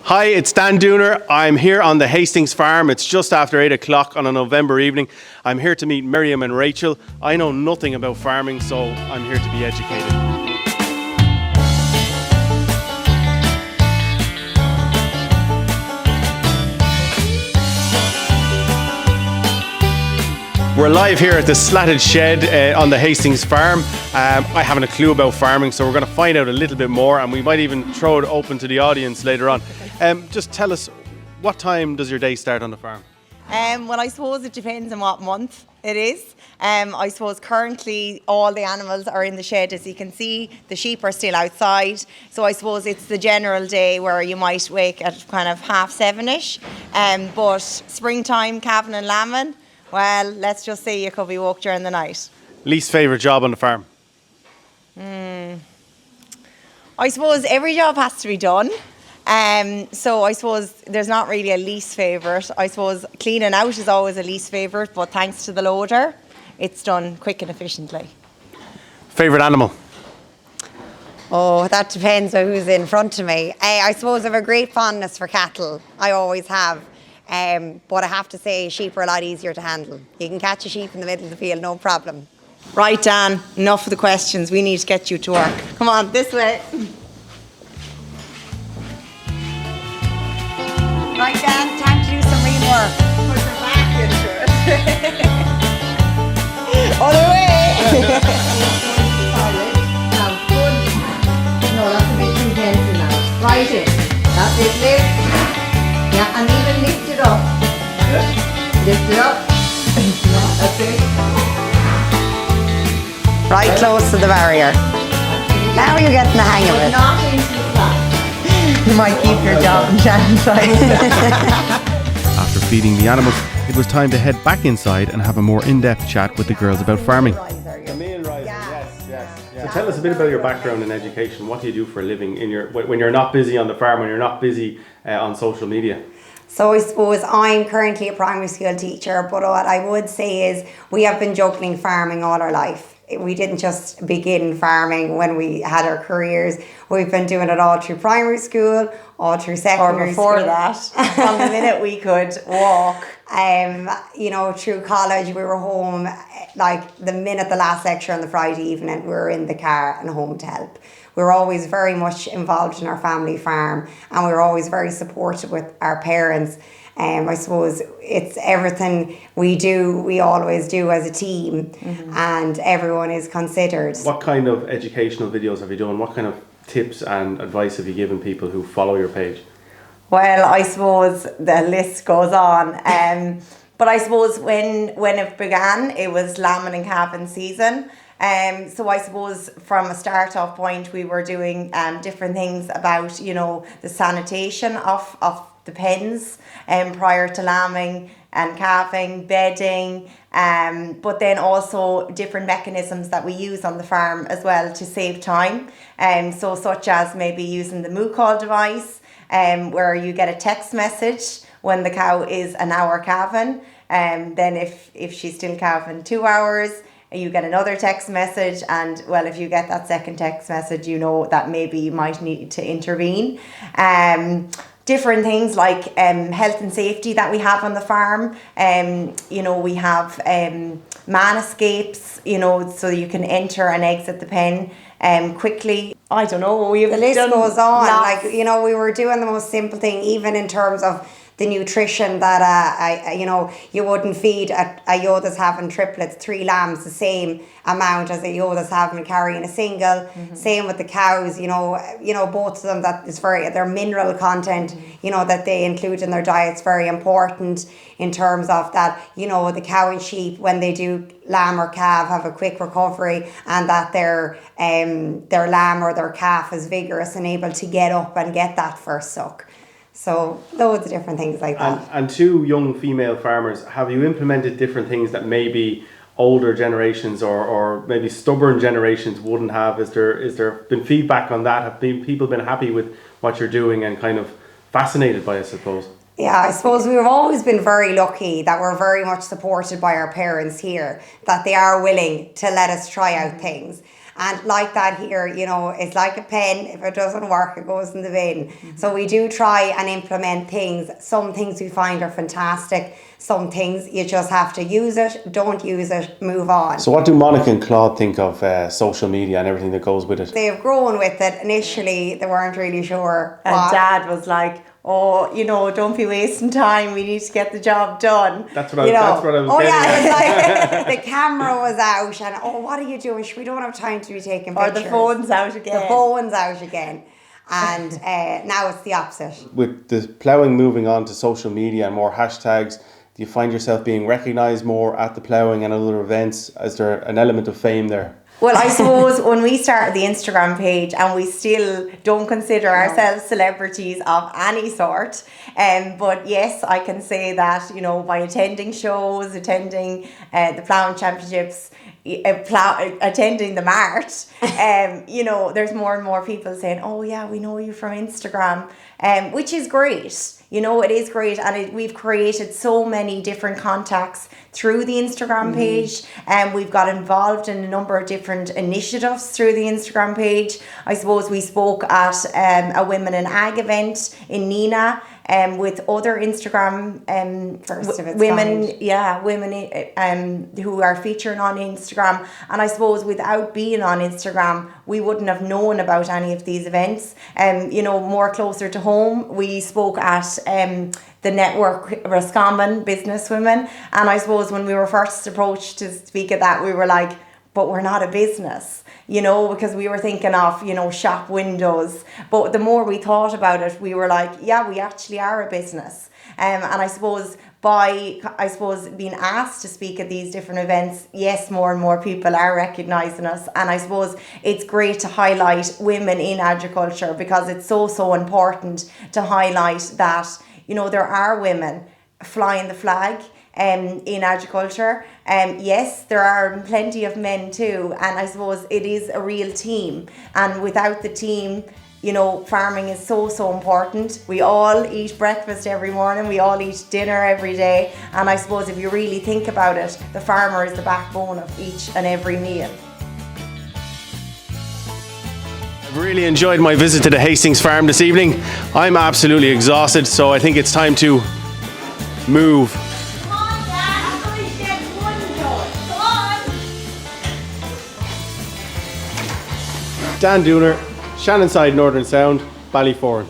Hi, it's Dan Dooner. I'm here on the Hastings farm. It's just after 8 o'clock on a November evening. I'm here to meet Miriam and Rachel. I know nothing about farming, so I'm here to be educated. We're live here at the slatted shed on the Hastings farm. I haven't a clue about farming, so we're going to find out a little bit more, and we might even throw it open to the audience later on. Just tell us, what time does your day start on the farm? Well, I suppose it depends on what month it is. I suppose currently all the animals are in the shed, as you can see. The sheep are still outside. So I suppose it's the general day where you might wake at kind of 7:30ish. But springtime, calving and lambing, well, let's just say you could be woke during the night. Least favourite job on the farm? I suppose every job has to be done. So I suppose there's not really a least favourite. I suppose cleaning out is always a least favourite, but thanks to the loader, it's done quick and efficiently. Favourite animal? Oh, that depends on who's in front of me. I suppose I have a great fondness for cattle. I always have. But I have to say, sheep are a lot easier to handle. You can catch a sheep in the middle of the field, no problem. Right, Dan, enough of the questions. We need to get you to work. Come on, this way. Right, Dan, time to do some real work. Put your back into it. Other way. Now, good. No, that's a bit too gentle now. Right in. That's it, lift. Yeah, and even lift it up. Lift it up. That's it. Right close to the barrier. Now you're getting the hang of it. Not into the flat. You might keep your job in Shannonside. After feeding the animals, it was time to head back inside and have a more in-depth chat with the girls about farming. So tell us a bit about your background in education. What do you do for a living when you're not busy on the farm, when you're not busy on social media? So I suppose I'm currently a primary school teacher, but what I would say is we have been juggling farming all our life. We didn't just begin farming when we had our careers. We've been doing it all through primary school, all through secondary school. Or before that, from the minute we could walk. Through college, we were home, like the minute the last lecture on the Friday evening, we were in the car and home to help. We were always very much involved in our family farm, and we were always very supportive with our parents. I suppose it's everything we do, we always do as a team, and everyone is considered. What kind of educational videos have you done? What kind of tips and advice have you given people who follow your page? Well, I suppose the list goes on. But I suppose when it began, it was lambing and calving season. So I suppose from a start-off point, we were doing different things about, the sanitation of the pens prior to lambing and calving, bedding, but then also different mechanisms that we use on the farm as well to save time. So such as maybe using the moo call device, where you get a text message when the cow is an hour calving. Then if she's still calving 2 hours, you get another text message, and well, if you get that second text message, you know that maybe you might need to intervene. Different things like health and safety that we have on the farm. We have man escapes, so you can enter and exit the pen quickly. I don't know. The list goes on. We were doing the most simple thing, even in terms of the nutrition that you wouldn't feed a ewe that's having triplets, 3 lambs, the same amount as a ewe that's having carrying a single. Same with the cows, both of them, that is their mineral content, that they include in their diet's very important in terms of that, the cow and sheep, when they do lamb or calf, have a quick recovery, and that their lamb or their calf is vigorous and able to get up and get that first suck. So loads of different things like that. And two young female farmers, have you implemented different things that maybe older generations or maybe stubborn generations wouldn't have? Is there been feedback on that? Have people been happy with what you're doing and kind of fascinated by it, I suppose? Yeah, I suppose we've always been very lucky that we're very much supported by our parents here, that they are willing to let us try out things. And like that here, you know, it's like a pen. If it doesn't work, it goes in the bin. So we do try and implement things. Some things we find are fantastic. Some things you just have to use it, don't use it, move on. So what do Monica and Claude think of social media and everything that goes with it? They've grown with it. Initially, they weren't really sure. And Dad was like, oh, you know, don't be wasting time. We need to get the job done. That's what I was getting yeah, it was at. like the camera was out and, oh, what are you doing? We don't have time to be taking pictures. Or the phone's out again. The phone's out again. And now it's the opposite. With the ploughing moving on to social media and more hashtags, do you find yourself being recognised more at the ploughing and other events? Is there an element of fame there? Well, I suppose when we started the Instagram page, and we still don't consider ourselves celebrities of any sort, but yes, I can say that, you know, by attending shows, attending the ploughing championships, attending the mart, you know, there's more and more people saying, oh yeah, we know you from Instagram, which is great. You know, it is great, and we've created so many different contacts through the Instagram page, and we've got involved in a number of different initiatives through the Instagram page. I suppose we spoke at a Women in Ag event in Nina, with other Instagram women who are featuring on Instagram. And I suppose without being on Instagram, we wouldn't have known about any of these events. You know, more closer to home, we spoke at the network Roscommon Businesswomen, and I suppose when we were first approached to speak at that, we were like, but we're not a business, you know, because we were thinking of, you know, shop windows. But the more we thought about it, we were like, yeah, we actually are a business. And I suppose being asked to speak at these different events, yes, more and more people are recognising us. And I suppose it's great to highlight women in agriculture, because it's so important to highlight that, you know, there are women flying the flag in agriculture. Yes, there are plenty of men too, and I suppose it is a real team, and without the team, you know, farming is so important. We all eat breakfast every morning, we all eat dinner every day, and I suppose if you really think about it, the farmer is the backbone of each and every meal. I've really enjoyed my visit to the Hastings farm this evening. I'm absolutely exhausted, so I think it's time to move. Come on, Dad. I'm going to get one joy. Come on. Dan Dooner, Shannonside Northern Sound, Ballyforan.